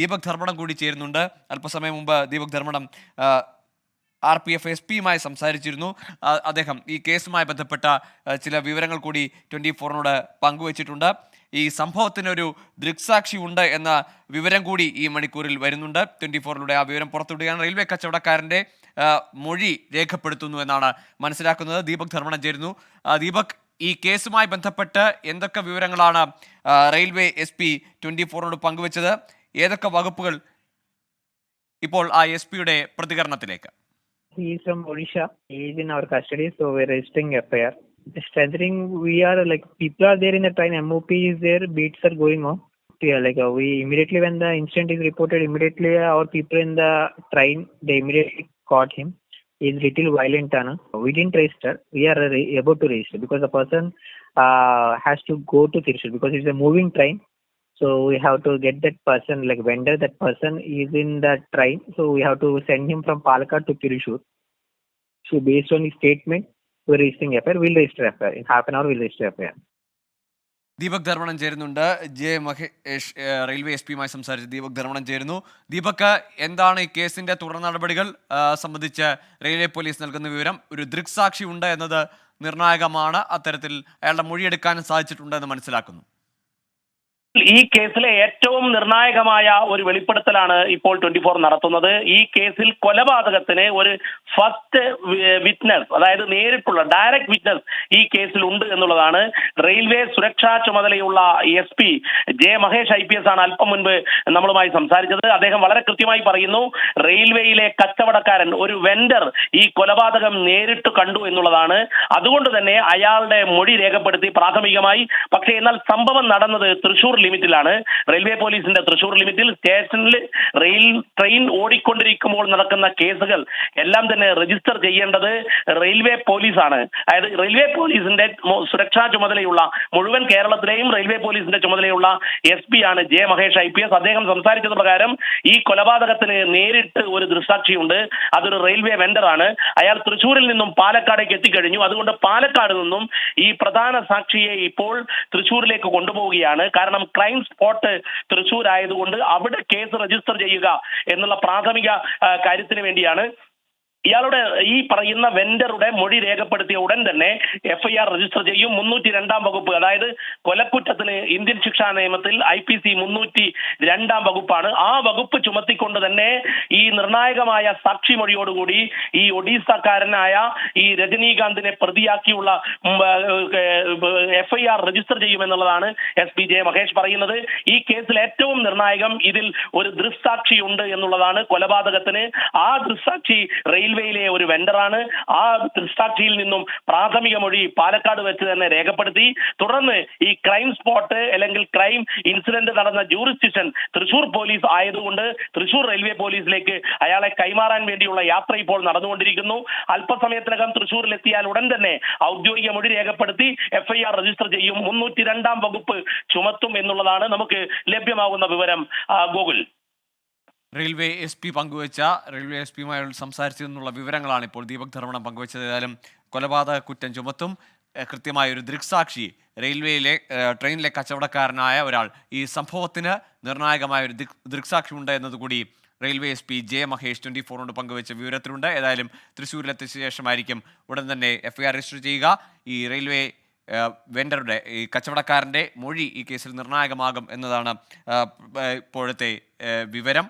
ദീപക് ധർമ്മടം കൂടി ചേരുന്നുണ്ട്. അല്പസമയം മുമ്പ് ദീപക് ധർമ്മടം RPF SP-യുമായി സംസാരിച്ചിരുന്നു. അദ്ദേഹം ഈ കേസുമായി ബന്ധപ്പെട്ട ചില വിവരങ്ങൾ കൂടി 24-നോട് പങ്കുവച്ചിട്ടുണ്ട്. ഈ സംഭവത്തിനൊരു ദൃക്സാക്ഷി ഉണ്ട് എന്ന വിവരം കൂടി ഈ മണിക്കൂറിൽ വരുന്നുണ്ട്. 24-ലൂടെ ആ വിവരം പുറത്തുവിടുകയാണ്. റെയിൽവേ കച്ചവടക്കാരൻ്റെ മൊഴി രേഖപ്പെടുത്തുന്നു എന്നാണ് മനസ്സിലാക്കുന്നത്. ദീപക് ധർമ്മടം ചേരുന്നു. ദീപക്, ഈ കേസുമായി ബന്ധപ്പെട്ട് എന്തൊക്കെ വിവരങ്ങളാണ് റെയിൽവേ SP 24-നോട് പങ്കുവച്ചത്? ഏതൊക്കെ വകുപ്പുകൾ ഇപ്പോൾ ആ SP-യുടെ പ്രതികരണത്തിലേക്ക്? He is from Odisha. He is in our custody, so we're registering FIR. Strengthening, we are like people are there in the train. MOP is there. Beats are going on. Yeah, we immediately when the incident is reported, immediately our people in the train they immediately caught him. He is little violent, we didn't register. We are able to register because the person has to go to Thrissur because it's a moving train. So we have to get that person, like vendor, that person is in the train. So we have to send him from Palakkad to Thrissur. So based on his statement, we're registering FIR. We'll register FIR. In half an hour, we'll register FIR. Deepak Dharmadam ചേരുന്നുണ്ട്. J Mahesh railway SP-യുമായി സംസാരിച്ച് ദീപക് ധർമ്മടം ചേരുന്നു. ദീപക്, എന്താണ് ഈ കേസിന്റെ തുടർ നടപടികൾ സംബന്ധിച്ച് railway police നൽകുന്ന വിവരം? ഒരു ദൃക്സാക്ഷി ഉണ്ട് എന്നത് നിർണായകമാണ്. അത്തരത്തിൽ അയാളുടെ മൊഴിയെടുക്കാനും സാധിച്ചിട്ടുണ്ട് എന്ന് മനസ്സിലാക്കുന്നു. ഈ കേസിലെ ഏറ്റവും നിർണായകമായ ഒരു വെളിപ്പെടുത്തലാണ് ഇപ്പോൾ 24 നടത്തുന്നത്. ഈ കേസിൽ കൊലപാതകത്തിന് ഒരു ഫസ്റ്റ് വിറ്റ്നസ്, അതായത് നേരിട്ടുള്ള ഡയറക്റ്റ് വിറ്റ്നസ് ഈ കേസിൽ ഉണ്ട് എന്നുള്ളതാണ്. റെയിൽവേ സുരക്ഷാ ചുമതലയുള്ള SP ജെ മഹേഷ് IPS ആണ് അല്പം മുൻപ് നമ്മളുമായി സംസാരിച്ചത്. അദ്ദേഹം വളരെ കൃത്യമായി പറയുന്നു, റെയിൽവേയിലെ കച്ചവടക്കാരൻ, ഒരു വെൻഡർ ഈ കൊലപാതകം നേരിട്ട് കണ്ടു എന്നുള്ളതാണ്. അതുകൊണ്ട് തന്നെ അയാളുടെ മൊഴി രേഖപ്പെടുത്തി പ്രാഥമികമായി. പക്ഷേ എന്നാൽ സംഭവം നടന്നത് തൃശൂർ ലിമിറ്റിലാണ്. റെയിൽവേ പോലീസിന്റെ തൃശൂർ ലിമിറ്റിൽ സ്റ്റേഷനിൽ ട്രെയിൻ ഓടിക്കൊണ്ടിരിക്കുമ്പോൾ നടക്കുന്ന കേസുകൾ എല്ലാം തന്നെ രജിസ്റ്റർ ചെയ്യേണ്ടത് റെയിൽവേ പോലീസാണ്. അതായത് റെയിൽവേ പോലീസിന്റെ സുരക്ഷാ ചുമതലയുള്ള, മുഴുവൻ കേരളത്തിലെയും റെയിൽവേ പോലീസിന്റെ ചുമതലയുള്ള SP ആണ് ജെ മഹേഷ് IPS. അദ്ദേഹം സംസാരിച്ചത് പ്രകാരം ഈ കൊലപാതകത്തിന് നേരിട്ട് ഒരു ദൃക്സാക്ഷിയുണ്ട്. അതൊരു റെയിൽവേ വെൻഡറാണ്. അയാൾ തൃശ്ശൂരിൽ നിന്നും പാലക്കാടേക്ക് എത്തിക്കഴിഞ്ഞു. അതുകൊണ്ട് പാലക്കാട് നിന്നും ഈ പ്രധാന സാക്ഷിയെ ഇപ്പോൾ തൃശ്ശൂരിലേക്ക് കൊണ്ടുപോവുകയാണ്. കാരണം ക്രൈം സ്പോട്ട് തൃശ്ശൂർ ആയതുകൊണ്ട് അവിടെ കേസ് രജിസ്റ്റർ ചെയ്യുക എന്നുള്ള പ്രാഥമിക കാര്യത്തിന് വേണ്ടിയാണ്. ഇയാളുടെ ഈ പറയുന്ന വെൻഡറുടെ മൊഴി രേഖപ്പെടുത്തിയ ഉടൻ തന്നെ FIR രജിസ്റ്റർ ചെയ്യും. 302 വകുപ്പ്, അതായത് കൊലക്കുറ്റത്തിന് ഇന്ത്യൻ ശിക്ഷാ നിയമത്തിൽ IPC 302 വകുപ്പാണ്. ആ വകുപ്പ് ചുമത്തിക്കൊണ്ട് തന്നെ ഈ നിർണായകമായ സാക്ഷി മൊഴിയോടുകൂടി ഈ ഒഡീസക്കാരനായ ഈ രജനീകാന്തിനെ പ്രതിയാക്കിയുള്ള FIR രജിസ്റ്റർ ചെയ്യുമെന്നുള്ളതാണ് SP ജെ മഹേഷ് പറയുന്നത്. ഈ കേസിൽ ഏറ്റവും നിർണായകം ഇതിൽ ഒരു ദൃക്സാക്ഷിയുണ്ട് എന്നുള്ളതാണ്. കൊലപാതകത്തിന് ആ ദൃക്സാക്ഷി റെയിൽവേയിലെ ഒരു വെൻഡറാണ്. ആ ദൃക്സാക്ഷിയിൽ നിന്നും പ്രാഥമിക മൊഴി പാലക്കാട് വെച്ച് തന്നെ രേഖപ്പെടുത്തി. തുടർന്ന് ഈ ക്രൈം സ്പോട്ട് അല്ലെങ്കിൽ ക്രൈം ഇൻസിഡന്റ് നടന്ന ജൂറിസ്ഡിക്ഷൻ തൃശൂർ പോലീസ് ആയതുകൊണ്ട് തൃശൂർ റെയിൽവേ പോലീസിലേക്ക് അയാളെ കൈമാറാൻ വേണ്ടിയുള്ള യാത്ര ഇപ്പോൾ നടന്നുകൊണ്ടിരിക്കുന്നു. അല്പസമയത്തിനകം തൃശൂരിലെത്തിയാൽ ഉടൻ തന്നെ ഔദ്യോഗിക മൊഴി രേഖപ്പെടുത്തി FIR രജിസ്റ്റർ ചെയ്യും. 302 വകുപ്പ് ചുമത്തും എന്നുള്ളതാണ് നമുക്ക് ലഭ്യമാകുന്ന വിവരം. ഗോകുൽ, റെയിൽവേ SP-യുമായി സംസാരിച്ചതെന്നുള്ള വിവരങ്ങളാണ് ഇപ്പോൾ ദീപക് ധർമ്മടം പങ്കുവച്ചത്. ഏതായാലും കൊലപാതക കുറ്റം ചുമത്തും. കൃത്യമായൊരു ദൃക്സാക്ഷി, റെയിൽവേയിലെ ട്രെയിനിലെ കച്ചവടക്കാരനായ ഒരാൾ, ഈ സംഭവത്തിന് നിർണായകമായൊരു ദൃക്സാക്ഷി ഉണ്ട് എന്നതുകൂടി റെയിൽവേ SP ജെ മഹേഷ് 24-നോട് പങ്കുവച്ച വിവരത്തിലുണ്ട്. ഏതായാലും തൃശ്ശൂരിലെത്തിയ ശേഷമായിരിക്കും ഉടൻ തന്നെ FIR രജിസ്റ്റർ ചെയ്യുക. ഈ റെയിൽവേ വെൻഡറുടെ, ഈ കച്ചവടക്കാരൻ്റെ മൊഴി ഈ കേസിൽ നിർണായകമാകും എന്നതാണ് ഇപ്പോഴത്തെ വിവരം.